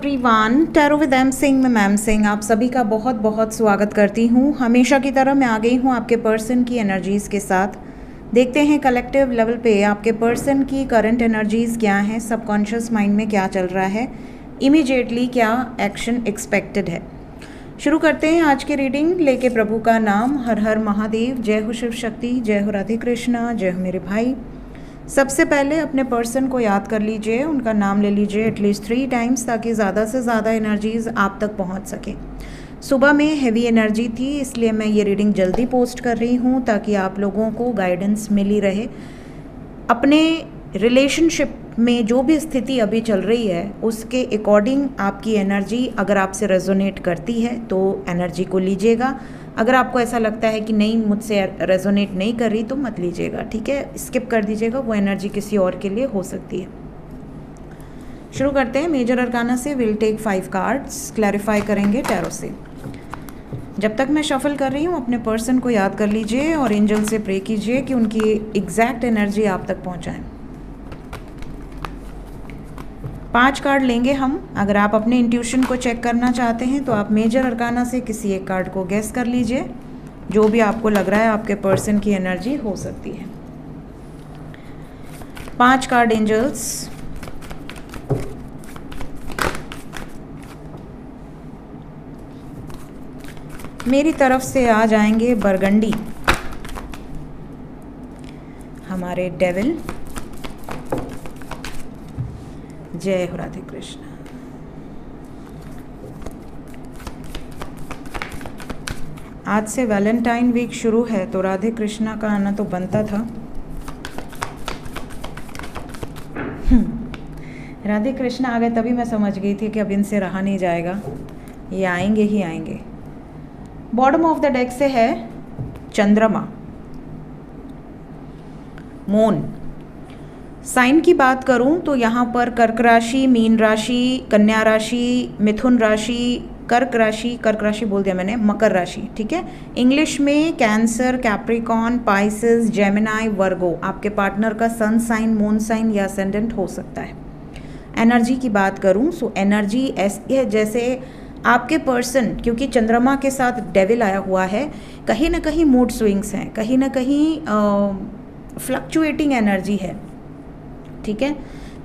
Everyone, tarot with M Singh में ma'am Singh आप सभी का बहुत बहुत स्वागत करती हूँ। हमेशा की तरह मैं आ गई हूँ आपके पर्सन की एनर्जीज़ के साथ। देखते हैं कलेक्टिव लेवल पे आपके पर्सन की करंट एनर्जीज़ क्या हैं, सबकॉन्शियस माइंड में क्या चल रहा है, इमीडिएटली क्या एक्शन एक्सपेक्टेड है। शुरू करते हैं आज की रीडिंग लेके प्रभु का नाम। हर हर महादेव, जय हो शिव शक्ति, जय हो राधे कृष्णा, जय हो मेरे भाई। सबसे पहले अपने पर्सन को याद कर लीजिए, उनका नाम ले लीजिए एटलीस्ट 3 टाइम्स ताकि ज़्यादा से ज़्यादा एनर्जीज़ आप तक पहुंच सके। सुबह में हैवी एनर्जी थी इसलिए मैं ये रीडिंग जल्दी पोस्ट कर रही हूँ ताकि आप लोगों को गाइडेंस मिली रहे। अपने रिलेशनशिप में जो भी स्थिति अभी चल रही है उसके अकॉर्डिंग आपकी एनर्जी अगर आपसे रेजोनेट करती है तो एनर्जी को लीजिएगा। अगर आपको ऐसा लगता है कि नहीं मुझसे रेजोनेट नहीं कर रही तो मत लीजिएगा, ठीक है, स्किप कर दीजिएगा, वो एनर्जी किसी और के लिए हो सकती है। शुरू करते हैं मेजर अरकाना से। विल टेक 5 कार्ड्स, क्लैरिफाई करेंगे टैरो से। जब तक मैं शफल कर रही हूँ अपने पर्सन को याद कर लीजिए और एंजल से प्रे कीजिए कि उनकी एग्जैक्ट एनर्जी आप तक पहुँचाएँ। 5 कार्ड लेंगे हम। अगर आप अपने इंट्यूशन को चेक करना चाहते हैं तो आप मेजर अरकाना से किसी एक कार्ड को गेस कर लीजिए, जो भी आपको लग रहा है आपके पर्सन की एनर्जी हो सकती है। 5 कार्ड एंजल्स। मेरी तरफ से आ जाएंगे बरगंडी, हमारे डेविल, जय हो राधे कृष्ण। आज से वैलेंटाइन वीक शुरू है तो राधे कृष्णा का आना तो बनता था। राधे कृष्णा आ गए तभी मैं समझ गई थी कि अब इनसे रहा नहीं जाएगा, ये आएंगे ही आएंगे। बॉटम ऑफ द डेक से है चंद्रमा, मून। साइन की बात करूं तो यहाँ पर कर्क राशि, मीन राशि, कन्या राशि, मिथुन राशि, कर्क राशि बोल दिया मैंने, मकर राशि, ठीक है। इंग्लिश में कैंसर, कैप्रिकॉन, पाइसेस, जेमिनाई, वर्गो आपके पार्टनर का सन साइन, मून साइन या असेंडेंट हो सकता है। एनर्जी की बात करूं सो एनर्जी ऐसी है जैसे आपके पर्सन, क्योंकि चंद्रमा के साथ डेविल आया हुआ है, कहीं ना कहीं मूड स्विंग्स हैं, कहीं ना कहीं फ्लक्चुएटिंग एनर्जी है, ठीक है।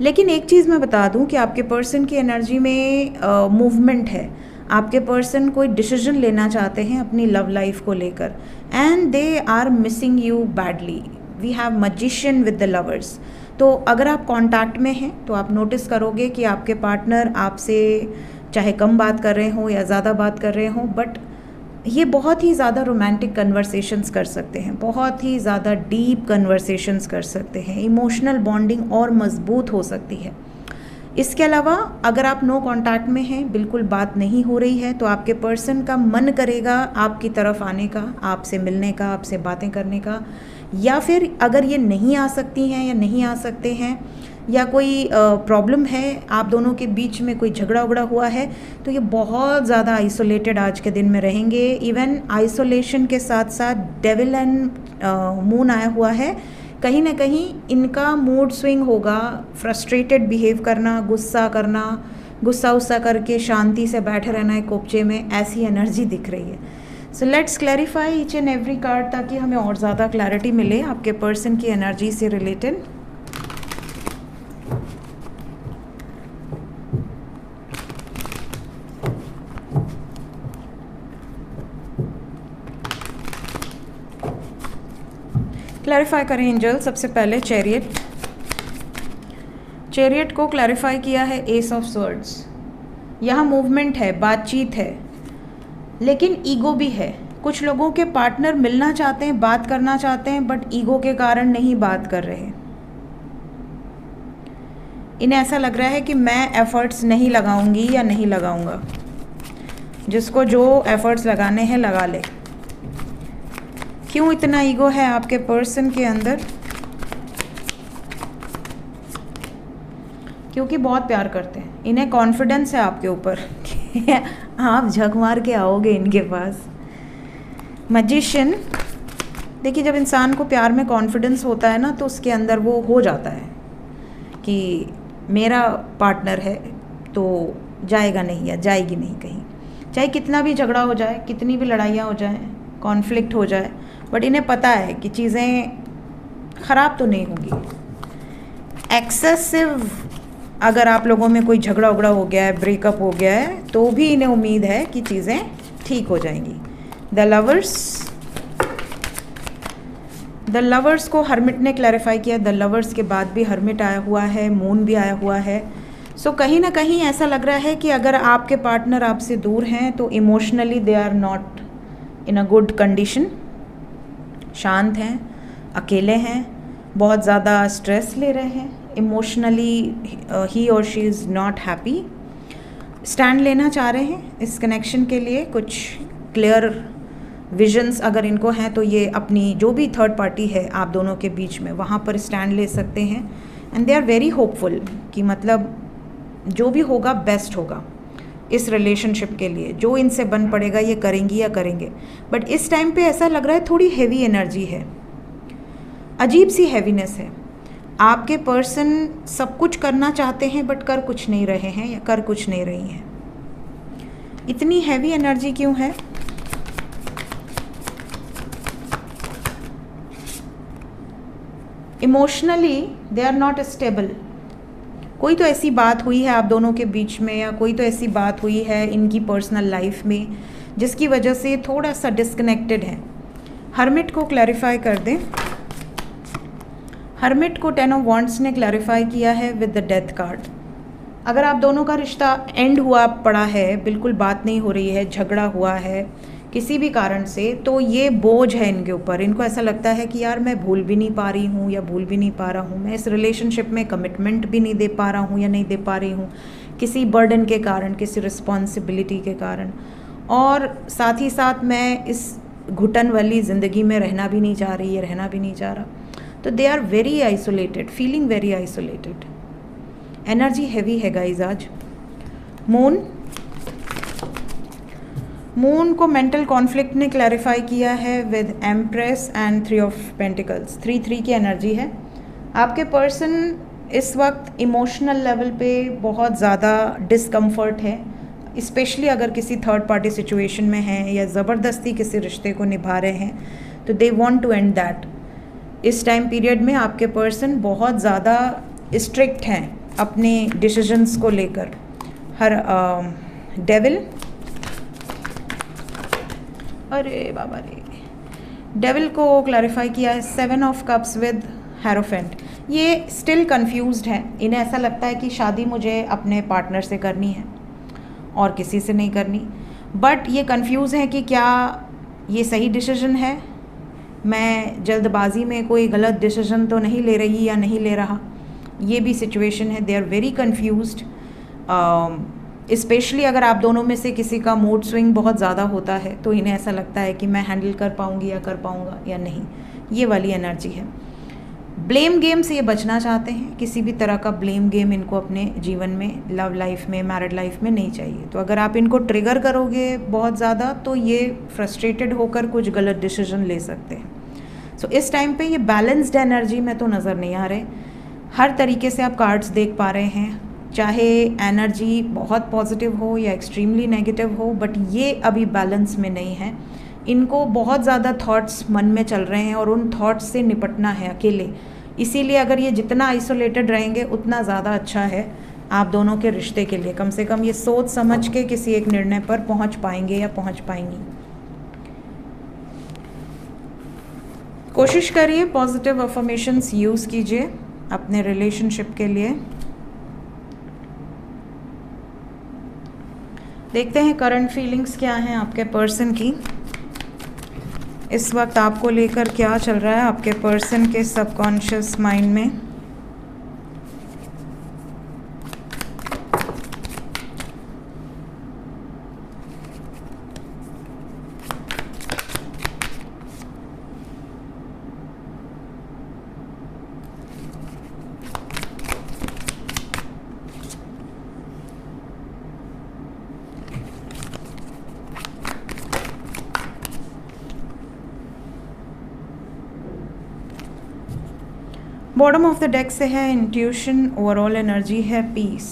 लेकिन एक चीज़ मैं बता दूं कि आपके पर्सन की एनर्जी में मूवमेंट है। आपके पर्सन कोई डिसीजन लेना चाहते हैं अपनी लव लाइफ को लेकर and they are missing you badly. We have magician with the lovers. तो अगर आप कांटेक्ट में हैं तो आप नोटिस करोगे कि आपके पार्टनर आपसे चाहे कम बात कर रहे हो या ज़्यादा बात कर रहे हो, बट ये बहुत ही ज़्यादा रोमांटिक कन्वर्सेशंस कर सकते हैं, बहुत ही ज़्यादा डीप कन्वर्सेशंस कर सकते हैं, इमोशनल बॉन्डिंग और मजबूत हो सकती है। इसके अलावा अगर आप नो कांटेक्ट में हैं, बिल्कुल बात नहीं हो रही है, तो आपके पर्सन का मन करेगा आपकी तरफ आने का, आपसे मिलने का, आपसे बातें करने का। या फिर अगर ये नहीं आ सकती हैं या नहीं आ सकते हैं या कोई प्रॉब्लम है आप दोनों के बीच में, कोई झगड़ा उगड़ा हुआ है, तो ये बहुत ज़्यादा आइसोलेटेड आज के दिन में रहेंगे। इवन आइसोलेशन के साथ साथ डेविल एंड मून आया हुआ है, कहीं ना कहीं इनका मूड स्विंग होगा, फ्रस्ट्रेटेड बिहेव करना, गुस्सा उस्सा करके शांति से बैठे रहना एक कोपचे में, ऐसी एनर्जी दिख रही है। So let's clarify each and every card ताकि हमें और ज़्यादा क्लैरिटी मिले आपके पर्सन की एनर्जी से रिलेटेड। क्लैरिफाई करें एंजल। सबसे पहले चैरियट को क्लैरिफाई किया है एस ऑफ स्वर्ड्स। यहाँ मूवमेंट है, बातचीत है, लेकिन ईगो भी है। कुछ लोगों के पार्टनर मिलना चाहते हैं, बात करना चाहते हैं, बट ईगो के कारण नहीं बात कर रहे। इन्हें ऐसा लग रहा है कि मैं एफर्ट्स नहीं लगाऊंगी या नहीं लगाऊंगा। जिसको जो एफर्ट्स लगाने हैं लगा ले। क्यों इतना ईगो है आपके पर्सन के अंदर? क्योंकि बहुत प्यार करते हैं, इन्हें कॉन्फिडेंस है आपके ऊपर आप झक मार के आओगे इनके पास। मैजिशियन, देखिए जब इंसान को प्यार में कॉन्फिडेंस होता है ना तो उसके अंदर वो हो जाता है कि मेरा पार्टनर है तो जाएगा नहीं या जाएगी नहीं कहीं, चाहे कितना भी झगड़ा हो जाए, कितनी भी लड़ाइयाँ हो जाए, कॉन्फ्लिक्ट हो जाए, बट इन्हें पता है कि चीज़ें ख़राब तो नहीं होगी। एक्सेसिव अगर आप लोगों में कोई झगड़ा उगड़ा हो गया है, ब्रेकअप हो गया है, तो भी इन्हें उम्मीद है कि चीज़ें ठीक हो जाएंगी। द लवर्स को हर्मिट ने क्लैरिफाई किया। द लवर्स के बाद भी हर्मिट आया हुआ है, मून भी आया हुआ है। सो कहीं ना कहीं ऐसा लग रहा है कि अगर आपके पार्टनर आपसे दूर हैं तो emotionally they are not in a good condition, शांत हैं, अकेले हैं, बहुत ज़्यादा स्ट्रेस ले रहे हैं, इमोशनली ही और she is not happy. Stand लेना चाह रहे हैं इस कनेक्शन के लिए, कुछ क्लियर विजन्स अगर इनको हैं तो ये अपनी जो भी थर्ड पार्टी है आप दोनों के बीच में, वहाँ पर स्टैंड ले सकते हैं। And they are very hopeful कि मतलब जो भी होगा बेस्ट होगा इस रिलेशनशिप के लिए, जो इनसे बन पड़ेगा ये करेंगी या करेंगे। बट इस टाइम पे ऐसा लग रहा है थोड़ी हैवी एनर्जी है, अजीब सी हैवीनेस है। आपके पर्सन सब कुछ करना चाहते हैं बट कर कुछ नहीं रहे हैं या कर कुछ नहीं रही हैं। इतनी हैवी एनर्जी क्यों है? Emotionally they are not stable. कोई तो ऐसी बात हुई है आप दोनों के बीच में, या कोई तो ऐसी बात हुई है इनकी पर्सनल लाइफ में जिसकी वजह से थोड़ा सा डिस्कनेक्टेड है। हर्मिट को क्लैरिफाई कर दें। हर्मिट को 10 ऑफ वॉन्ड्स ने क्लैरिफाई किया है विद द डेथ कार्ड। अगर आप दोनों का रिश्ता एंड हुआ पड़ा है, बिल्कुल बात नहीं हो रही है, झगड़ा हुआ है किसी भी कारण से, तो ये बोझ है इनके ऊपर। इनको ऐसा लगता है कि यार मैं भूल भी नहीं पा रही हूँ या भूल भी नहीं पा रहा हूँ, मैं इस रिलेशनशिप में कमिटमेंट भी नहीं दे पा रहा हूँ या नहीं दे पा रही हूँ, किसी बर्डन के कारण, किसी रिस्पॉन्सिबिलिटी के कारण, और साथ ही साथ मैं इस घुटन वाली ज़िंदगी में रहना भी नहीं चाह रही, रहना भी नहीं चाह रहा। तो they are very isolated, feeling very isolated. Energy heavy है गाइज आज। मून को मेंटल कॉन्फ्लिक्ट ने क्लैरिफाई किया है with empress and 3 of pentacles. 3 की एनर्जी है। आपके पर्सन इस वक्त इमोशनल लेवल पे बहुत ज़्यादा डिस्कम्फर्ट है, स्पेशली अगर किसी थर्ड पार्टी सिचुएशन में हैं या ज़बरदस्ती किसी रिश्ते को निभा रहे हैं, तो they want to end that. इस टाइम पीरियड में आपके पर्सन बहुत ज़्यादा स्ट्रिक्ट हैं अपने डिसीजंस को लेकर। हर डेविल, अरे बाबा रे, डेविल को क्लैरिफाई किया है 7 ऑफ कप्स विद हेरोफेंट। ये स्टिल कंफ्यूज्ड है, इन्हें ऐसा लगता है कि शादी मुझे अपने पार्टनर से करनी है और किसी से नहीं करनी, बट ये कंफ्यूज है कि क्या ये सही डिसीजन है, मैं जल्दबाजी में कोई गलत डिसीजन तो नहीं ले रही या नहीं ले रहा। ये भी सिचुएशन है। They are very confused, specially अगर आप दोनों में से किसी का मूड स्विंग बहुत ज़्यादा होता है तो इन्हें ऐसा लगता है कि मैं हैंडल कर पाऊँगी या कर पाऊँगा या नहीं, ये वाली एनर्जी है। ब्लेम गेम से ये बचना चाहते हैं, किसी भी तरह का ब्लेम गेम इनको अपने जीवन में, लव लाइफ में, मैरिड लाइफ में नहीं चाहिए। तो अगर आप इनको ट्रिगर करोगे बहुत ज़्यादा तो ये फ्रस्ट्रेटेड होकर कुछ गलत डिसीजन ले सकते हैं। सो इस टाइम पे ये बैलेंस्ड एनर्जी में तो नज़र नहीं आ रहे। हर तरीके से आप कार्ड्स देख पा रहे हैं, चाहे एनर्जी बहुत पॉजिटिव हो या एक्सट्रीमली नेगेटिव हो, बट ये अभी बैलेंस में नहीं है। इनको बहुत ज़्यादा थॉट्स मन में चल रहे हैं और उन थॉट्स से निपटना है अकेले। इसीलिए अगर ये जितना आइसोलेटेड रहेंगे उतना ज़्यादा अच्छा है आप दोनों के रिश्ते के लिए। कम से कम ये सोच समझ के किसी एक निर्णय पर पहुंच पाएंगे या पहुंच पाएंगी। कोशिश करिए, पॉजिटिव अफर्मेशंस यूज़ कीजिए अपने रिलेशनशिप के लिए। देखते हैं करंट फीलिंग्स क्या हैं आपके पर्सन की, इस वक्त आपको लेकर क्या चल रहा है आपके पर्सन के सबकॉन्शियस माइंड में। बॉटम ऑफ द डेक से है इंट्यूशन, ओवरऑल एनर्जी है पीस।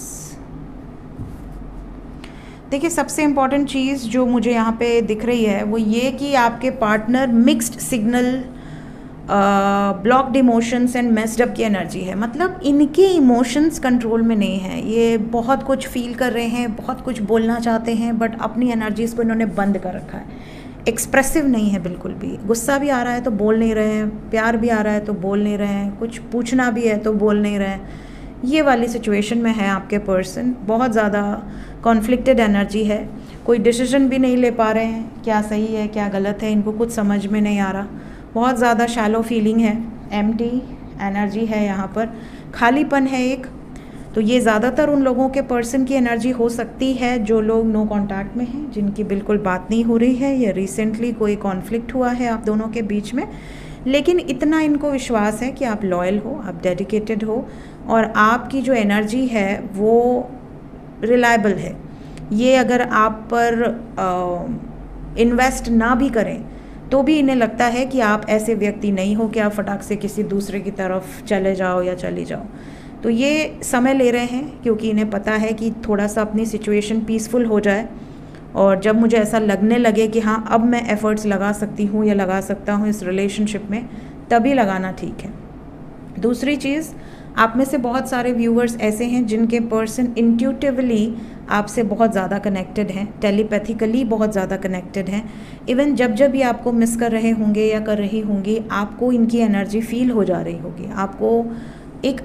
देखिए सबसे इम्पॉर्टेंट चीज़ जो मुझे यहाँ पे दिख रही है वो ये कि आपके partner mixed signal, blocked emotions and messed up की एनर्जी है। मतलब इनके इमोशंस कंट्रोल में नहीं है, ये बहुत कुछ फील कर रहे हैं, बहुत कुछ बोलना चाहते हैं, बट अपनी एनर्जीज़ को इन्होंने बंद कर रखा है। एक्सप्रेसिव नहीं है बिल्कुल भी, गुस्सा भी आ रहा है तो बोल नहीं रहे हैं, प्यार भी आ रहा है तो बोल नहीं रहे हैं, कुछ पूछना भी है तो बोल नहीं रहे हैं। ये वाली सिचुएशन में है आपके पर्सन, बहुत ज़्यादा कॉन्फ्लिक्टेड एनर्जी है, कोई डिसीजन भी नहीं ले पा रहे हैं, क्या सही है क्या गलत है इनको कुछ समझ में नहीं आ रहा, बहुत ज़्यादा शैलो फीलिंग है, एम्प्टी एनर्जी है, यहाँ पर खालीपन है एक। तो ये ज़्यादातर उन लोगों के पर्सन की एनर्जी हो सकती है जो लोग नो कांटेक्ट में हैं, जिनकी बिल्कुल बात नहीं हो रही है, या रिसेंटली कोई कॉन्फ्लिक्ट हुआ है आप दोनों के बीच में। लेकिन इतना इनको विश्वास है कि आप लॉयल हो, आप डेडिकेटेड हो, और आपकी जो एनर्जी है वो रिलायबल है। ये अगर आप पर इन्वेस्ट ना भी करें तो भी इन्हें लगता है कि आप ऐसे व्यक्ति नहीं हो कि आप फटाक से किसी दूसरे की तरफ चले जाओ या चली जाओ। तो ये समय ले रहे हैं क्योंकि इन्हें पता है कि थोड़ा सा अपनी सिचुएशन पीसफुल हो जाए, और जब मुझे ऐसा लगने लगे कि हाँ अब मैं एफ़र्ट्स लगा सकती हूँ या लगा सकता हूँ इस रिलेशनशिप में, तभी लगाना ठीक है। दूसरी चीज़, आप में से बहुत सारे व्यूअर्स ऐसे हैं जिनके पर्सन इंट्यूटिवली आपसे बहुत ज़्यादा कनेक्टेड हैं, टेलीपैथिकली बहुत ज़्यादा कनेक्टेड हैं। इवन जब जब ये आपको मिस कर रहे होंगे या कर रही होंगी, आपको इनकी एनर्जी फील हो जा रही होगी। आपको एक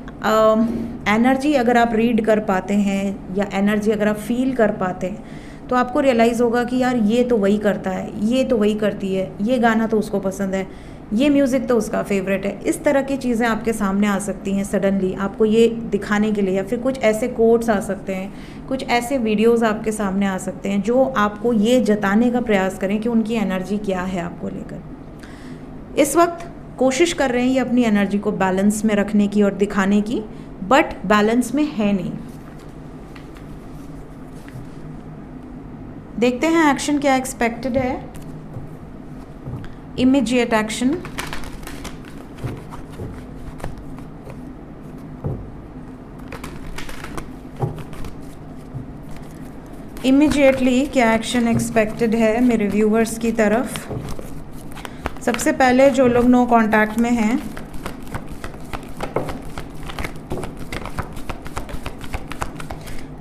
एनर्जी अगर आप रीड कर पाते हैं या एनर्जी अगर आप फील कर पाते हैं तो आपको रियलाइज़ होगा कि यार ये तो वही करता है, ये तो वही करती है, ये गाना तो उसको पसंद है, ये म्यूज़िक तो उसका फेवरेट है। इस तरह की चीज़ें आपके सामने आ सकती हैं सडनली, आपको ये दिखाने के लिए, या फिर कुछ ऐसे कोट्स आ सकते हैं, कुछ ऐसे वीडियोस आपके सामने आ सकते हैं जो आपको ये जताने का प्रयास करें कि उनकी एनर्जी क्या है आपको लेकर। इस वक्त कोशिश कर रहे हैं ये अपनी एनर्जी को बैलेंस में रखने की और दिखाने की, बट बैलेंस में है नहीं। देखते हैं एक्शन क्या एक्सपेक्टेड है। इमीडिएट एक्शन, इमीडिएटली क्या एक्शन एक्सपेक्टेड है मेरे व्यूवर्स की तरफ। सबसे पहले जो लोग नो कांटेक्ट में हैं,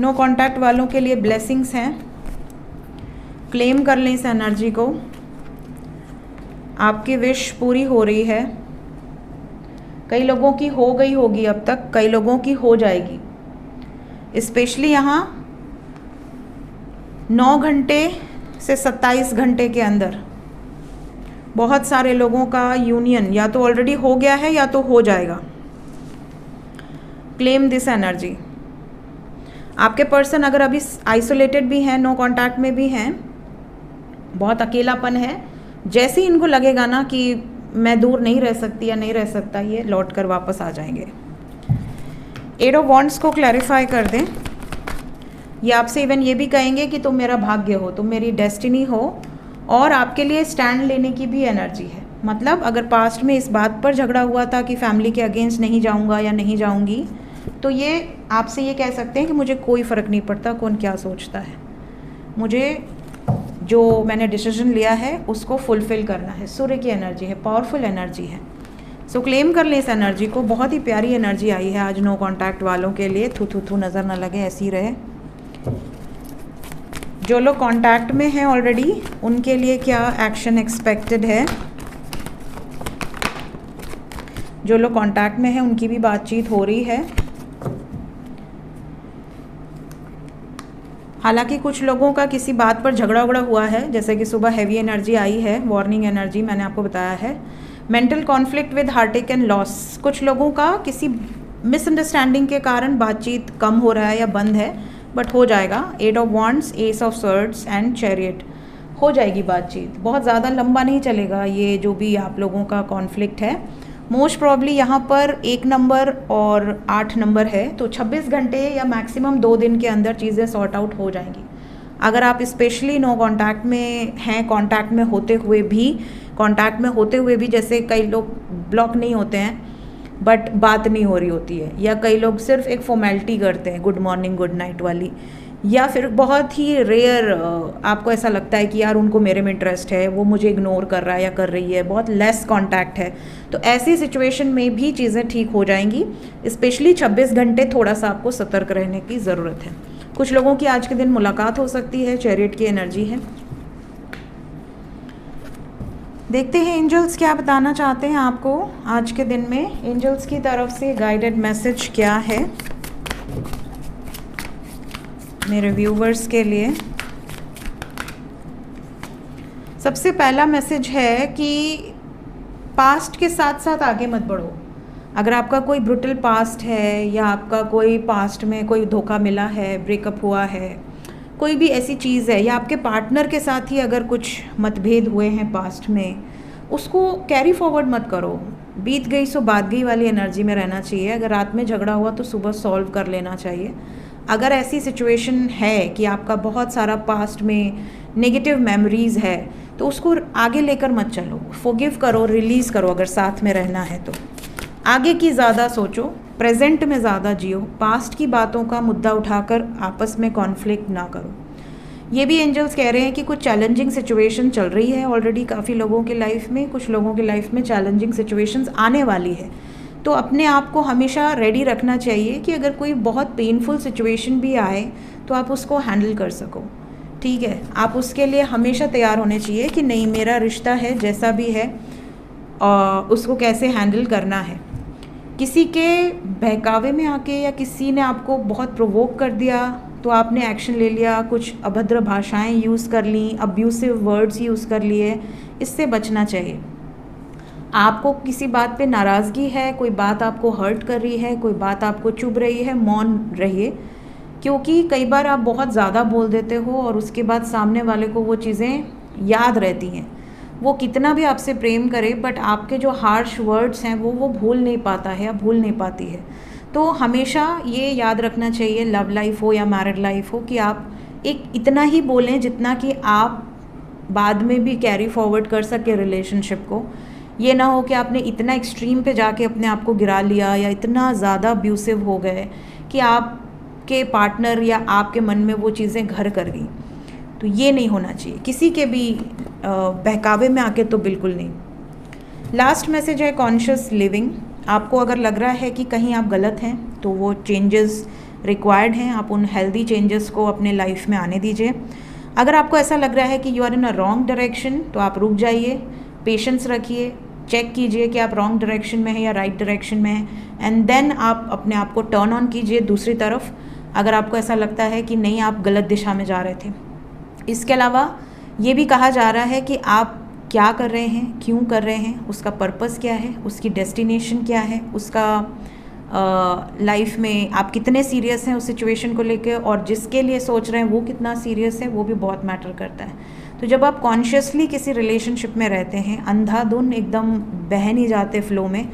नो कांटेक्ट वालों के लिए ब्लेसिंग्स हैं। क्लेम कर लें इस एनर्जी को, आपकी विश पूरी हो रही है। कई लोगों की हो गई होगी अब तक, कई लोगों की हो जाएगी। स्पेशली यहाँ 9 घंटे से 27 घंटे के अंदर बहुत सारे लोगों का यूनियन या तो ऑलरेडी हो गया है या तो हो जाएगा। Claim this energy. आपके पर्सन अगर अभी आइसोलेटेड भी हैं, नो कांटेक्ट में भी हैं, बहुत अकेलापन है, जैसे ही इनको लगेगा ना कि मैं दूर नहीं रह सकती या नहीं रह सकता, ये लौट कर वापस आ जाएंगे। 8 ऑफ वॉन्ड्स को क्लैरिफाई कर दें। ये आपसे इवन ये भी कहेंगे कि तुम मेरा भाग्य हो, तुम मेरी डेस्टिनी हो, और आपके लिए स्टैंड लेने की भी एनर्जी है। मतलब अगर पास्ट में इस बात पर झगड़ा हुआ था कि फैमिली के अगेंस्ट नहीं जाऊंगा या नहीं जाऊंगी, तो ये आपसे ये कह सकते हैं कि मुझे कोई फ़र्क नहीं पड़ता कौन क्या सोचता है, मुझे जो मैंने डिसीजन लिया है उसको फुलफ़िल करना है। सूर्य की एनर्जी है, पावरफुल एनर्जी है। सो क्लेम कर लें इस एनर्जी को। बहुत ही प्यारी एनर्जी आई है आज नो कांटेक्ट वालों के लिए। थू थू थू नज़र ना लगे, ऐसी रहे। जो लोग कांटेक्ट में हैं ऑलरेडी, उनके लिए क्या एक्शन एक्सपेक्टेड है। जो लोग कांटेक्ट में हैं उनकी भी बातचीत हो रही है। हालांकि कुछ लोगों का किसी बात पर झगड़ा उगड़ा हुआ है, जैसे कि सुबह हैवी एनर्जी आई है, वार्निंग एनर्जी मैंने आपको बताया है। Mental conflict with Heartect and loss. कुछ लोगों का किसी मिसअंडरस्टैंडिंग के कारण बातचीत कम हो रहा है या बंद है, बट हो जाएगा। 8 of wands, S of surds and chariot. हो जाएगी बातचीत, बहुत ज़्यादा लंबा नहीं चलेगा ये जो भी आप लोगों का कॉन्फ्लिक्ट है। मोस्ट प्रॉब्ली यहाँ पर 1 नंबर और 8 नंबर है, तो 26 घंटे या मैक्सिमम 2 दिन के अंदर चीज़ें सॉर्ट आउट हो जाएंगी। अगर आप स्पेशली नो कांटेक्ट में हैं, कांटेक्ट में होते हुए भी जैसे कई लोग ब्लॉक नहीं होते हैं बट बात नहीं हो रही होती है, या कई लोग सिर्फ एक फॉर्मेलिटी करते हैं, गुड मॉर्निंग गुड नाइट वाली, या फिर बहुत ही रेयर आपको ऐसा लगता है कि यार उनको मेरे में इंटरेस्ट है, वो मुझे इग्नोर कर रहा है या कर रही है, बहुत लेस कांटेक्ट है, तो ऐसी सिचुएशन में भी चीज़ें ठीक हो जाएंगी। स्पेशली 26 घंटे थोड़ा सा आपको सतर्क रहने की ज़रूरत है। कुछ लोगों की आज के दिन मुलाकात हो सकती है, चैरियट की एनर्जी है। देखते हैं एंजल्स क्या बताना चाहते हैं आपको आज के दिन में। एंजल्स की तरफ से गाइडेड मैसेज क्या है मेरे व्यूवर्स के लिए। सबसे पहला मैसेज है कि पास्ट के साथ साथ आगे मत बढ़ो। अगर आपका कोई ब्रूटल पास्ट है या आपका कोई पास्ट में कोई धोखा मिला है, ब्रेकअप हुआ है, कोई भी ऐसी चीज़ है, या आपके पार्टनर के साथ ही अगर कुछ मतभेद हुए हैं पास्ट में, उसको कैरी फॉरवर्ड मत करो। बीत गई सो बात गई वाली एनर्जी में रहना चाहिए। अगर रात में झगड़ा हुआ तो सुबह सॉल्व कर लेना चाहिए। अगर ऐसी सिचुएशन है कि आपका बहुत सारा पास्ट में नेगेटिव मेमोरीज़ है तो उसको आगे लेकर मत चलो, फॉरगिव करो, रिलीज़ करो। अगर साथ में रहना है तो आगे की ज़्यादा सोचो, प्रेजेंट में ज़्यादा जियो। पास्ट की बातों का मुद्दा उठाकर आपस में कॉन्फ्लिक्ट ना करो। ये भी एंजल्स कह रहे हैं कि कुछ चैलेंजिंग सिचुएशन चल रही है ऑलरेडी काफ़ी लोगों के लाइफ में, कुछ लोगों के लाइफ में चैलेंजिंग सिचुएशंस आने वाली है। तो अपने आप को हमेशा रेडी रखना चाहिए कि अगर कोई बहुत पेनफुल सिचुएशन भी आए तो आप उसको हैंडल कर सको। ठीक है, आप उसके लिए हमेशा तैयार होने चाहिए कि नहीं, मेरा रिश्ता है जैसा भी है और उसको कैसे हैंडल करना है। किसी के बहकावे में आके या किसी ने आपको बहुत प्रोवोक कर दिया तो आपने एक्शन ले लिया, कुछ अभद्र भाषाएं यूज़ कर ली, अब्यूसिव वर्ड्स यूज़ कर लिए, इससे बचना चाहिए। आपको किसी बात पे नाराज़गी है, कोई बात आपको हर्ट कर रही है, कोई बात आपको चुभ रही है, मौन रहिए। क्योंकि कई बार आप बहुत ज़्यादा बोल देते हो और उसके बाद सामने वाले को वो चीज़ें याद रहती हैं। वो कितना भी आपसे प्रेम करे बट आपके जो हार्श वर्ड्स हैं वो भूल नहीं पाता है या भूल नहीं पाती है। तो हमेशा ये याद रखना चाहिए, लव लाइफ हो या मैरिड लाइफ हो, कि आप एक इतना ही बोलें जितना कि आप बाद में भी कैरी फॉरवर्ड कर सके रिलेशनशिप को। ये ना हो कि आपने इतना एक्सट्रीम पे जाके अपने आप को गिरा लिया या इतना ज़्यादा अब्यूसिव हो गए कि आपके पार्टनर या आपके मन में वो चीज़ें घर कर गई। तो ये नहीं होना चाहिए किसी के भी बहकावे में आके, तो बिल्कुल नहीं। लास्ट मैसेज है कॉन्शियस लिविंग। आपको अगर लग रहा है कि कहीं आप गलत हैं तो वो चेंजेस रिक्वायर्ड हैं, आप उन हेल्दी चेंजेस को अपने लाइफ में आने दीजिए। अगर आपको ऐसा लग रहा है कि you are in a wrong direction तो आप रुक जाइए, पेशेंस रखिए, चेक कीजिए कि आप रॉन्ग डायरेक्शन में हैं या राइट डायरेक्शन में हैं, एंड देन आप अपने आप को टर्न ऑन कीजिए दूसरी तरफ अगर आपको ऐसा लगता है कि नहीं, आप गलत दिशा में जा रहे थे। इसके अलावा ये भी कहा जा रहा है कि आप क्या कर रहे हैं, क्यों कर रहे हैं, उसका पर्पस क्या है, उसकी डेस्टिनेशन क्या है, उसका लाइफ में आप कितने सीरियस हैं उस सिचुएशन को लेके, और जिसके लिए सोच रहे हैं वो कितना सीरियस है, वो भी बहुत मैटर करता है। तो जब आप कॉन्शियसली किसी रिलेशनशिप में रहते हैं, अंधाधुन एकदम बह नहीं जाते फ्लो में,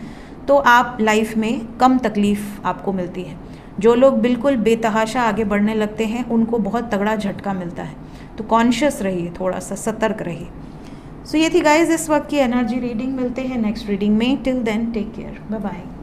तो आप लाइफ में कम तकलीफ़ आपको मिलती है। जो लोग बिल्कुल बेतहाशा आगे बढ़ने लगते हैं उनको बहुत तगड़ा झटका मिलता है। तो कॉन्शियस रहिए, थोड़ा सा सतर्क रहिए। सो ये थी गाइज इस वक्त की एनर्जी रीडिंग। मिलते हैं नेक्स्ट रीडिंग में। Till then take care, bye bye.